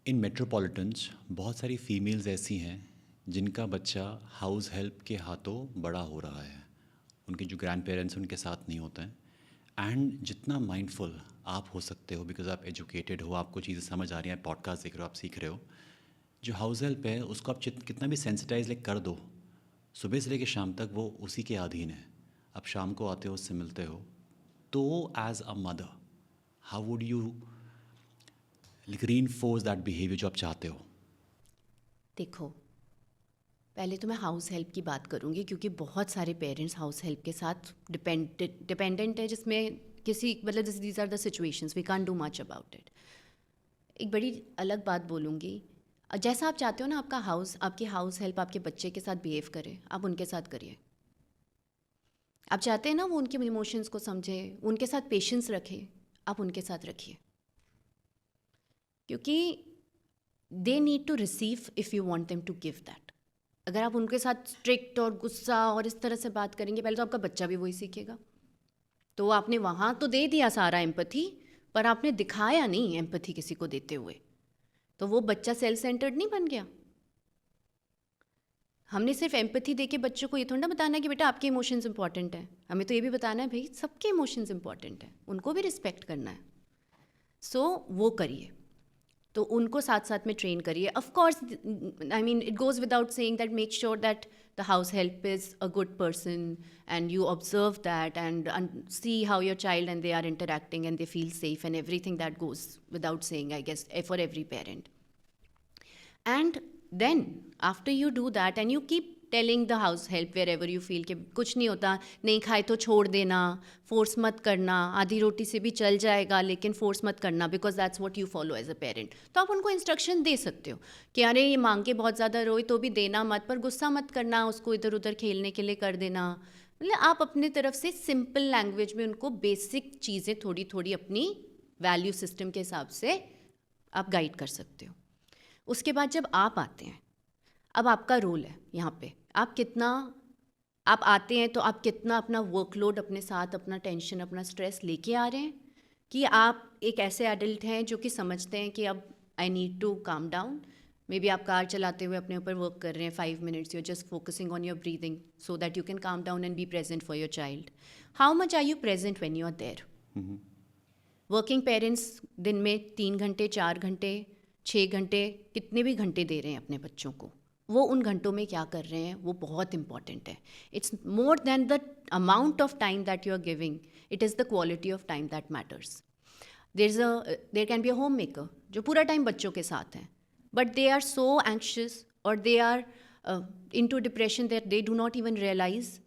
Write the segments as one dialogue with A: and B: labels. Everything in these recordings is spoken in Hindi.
A: इन मेट्रोपॉलिटन्स बहुत सारी फीमेल्स ऐसी हैं जिनका बच्चा हाउस हेल्प के हाथों बड़ा हो रहा है। उनके जो ग्रैंड पेरेंट्स उनके साथ नहीं होते हैं। एंड जितना माइंडफुल आप हो सकते हो, बिकॉज आप एजुकेटेड हो, आपको चीज़ें समझ आ रही हैं, पॉडकास्ट देख रहे हो, आप सीख रहे हो, जो हाउस हेल्प है उसको आप कितना भी सेंसिटाइज कर दो, सुबह से लेकर शाम तक वो उसी के अधीन है। आप शाम को आते हो, उससे मिलते हो, तो as a mother how would you reinforce that behaviour जो आप चाहते हो?
B: देखो, पहले तो मैं हाउस हेल्प की बात करूँगी क्योंकि बहुत सारे पेरेंट्स हाउस हेल्प के साथ डिपेंडेंट है, जिसमें किसी मतलब this these are the situations we can't do much about it. एक बड़ी अलग बात बोलूँगी, जैसा आप चाहते हो ना आपकी हाउस हेल्प आपके बच्चे के साथ बिहेव करे, आप उनके साथ करिए। आप चाहते हैं ना वो उनके इमोशंस को समझे, उनके साथ पेशेंस रखे, आप उनके साथ रखिए, क्योंकि they need to receive if you want them to give that. अगर आप उनके साथ स्ट्रिक्ट और गुस्सा और इस तरह से बात करेंगे, पहले तो आपका बच्चा भी वही सीखेगा। तो आपने वहाँ तो दे दिया सारा एम्पैथी, पर आपने दिखाया नहीं एम्पैथी किसी को देते हुए, तो वो बच्चा सेल्फ सेंटर्ड नहीं बन गया। हमने सिर्फ एम्पैथी देके बच्चों को ये थोड़ा ना बताना है कि बेटा आपके इमोशंस इंपॉर्टेंट हैं, हमें तो ये भी बताना है भाई सबके इमोशंस इंपॉर्टेंट हैं, उनको भी रिस्पेक्ट करना है। सो वो करिए, तो उनको साथ साथ में ट्रेन करिए। Of course, I mean it goes without saying that make sure that the house help is a good person and you observe that and see how your child and they are interacting and they feel safe and everything that goes without saying, I guess, for every parent. And then after you do that and you keep telling the house help wherever you feel कि कुछ नहीं होता, नहीं खाए तो छोड़ देना, फोर्स मत करना, आधी रोटी से भी चल जाएगा लेकिन फोर्स मत करना, because that's what you follow as a parent. तो आप उनको इंस्ट्रक्शन दे सकते हो कि अरे ये मांग के बहुत ज़्यादा रोए तो भी देना मत, पर गुस्सा मत करना, उसको इधर उधर खेलने के लिए कर देना. मतलब आप अपनी तरफ से सिंपल लैंग्वेज में उनको बेसिक चीज़ें थोड़ी थोड़ी अपनी वैल्यू सिस्टम के हिसाब से आप गाइड कर सकते हो. उसके बाद जब आप आते हैं, अब आपका रोल है यहाँ पे, आप आते हैं तो आप कितना अपना वर्कलोड अपने साथ, अपना टेंशन, अपना स्ट्रेस लेके आ रहे हैं, कि आप एक ऐसे एडल्ट हैं जो कि समझते हैं कि अब I need to calm down. Maybe आप कार चलाते हुए अपने ऊपर वर्क कर रहे हैं 5 minutes, you are just focusing on your breathing so that you can calm down and be present for your child. How much are you present when you are there? Working parents दिन में 3 घंटे, 4 घंटे, 6 घंटे, कितने भी घंटे दे रहे हैं अपने बच्चों को, वो उन घंटों में क्या कर रहे हैं वो बहुत इंपॉर्टेंट है. It's more than the amount of time that you are giving, it is the quality of time that matters. There can be a homemaker जो पूरा टाइम बच्चों के साथ हैं, but they are so anxious और they are into depression that they do not even realize.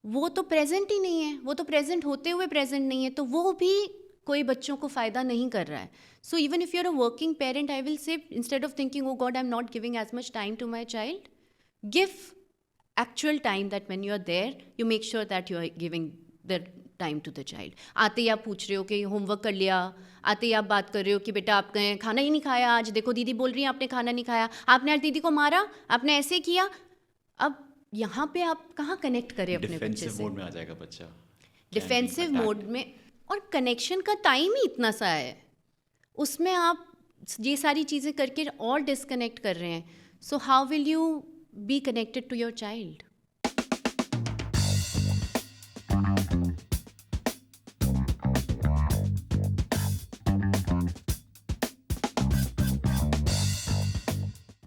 B: वो तो प्रेजेंट ही नहीं है, वो तो प्रेजेंट होते हुए प्रेजेंट नहीं है, तो वो भी कोई बच्चों को फ़ायदा नहीं कर रहा है. So even if you are a working parent, I will say instead of thinking oh god I am not giving as much time to my child, give actual time that when you are there you make sure that you are giving the time to the child. आते ही आप पूछ रहे हो कि होमवर्क कर लिया, आते ही आप बात कर रहे हो कि बेटा आपने खाना ही नहीं खाया आज, देखो दीदी बोल रही है आपने खाना नहीं खाया, आपने आज दीदी को मारा, आपने ऐसे किया. अब यहाँ पे आप कहाँ कनेक्ट करें अपने बच्चे
A: डिफेंसिव
B: से?
A: मोड में आ जाएगा बच्चा, can be
B: defensive mode
A: attacked.
B: में. और कनेक्शन का टाइम ही इतना सा है, उसमें आप ये सारी चीज़ें करके और डिस्कनेक्ट कर रहे हैं. So how will you be connected to your child?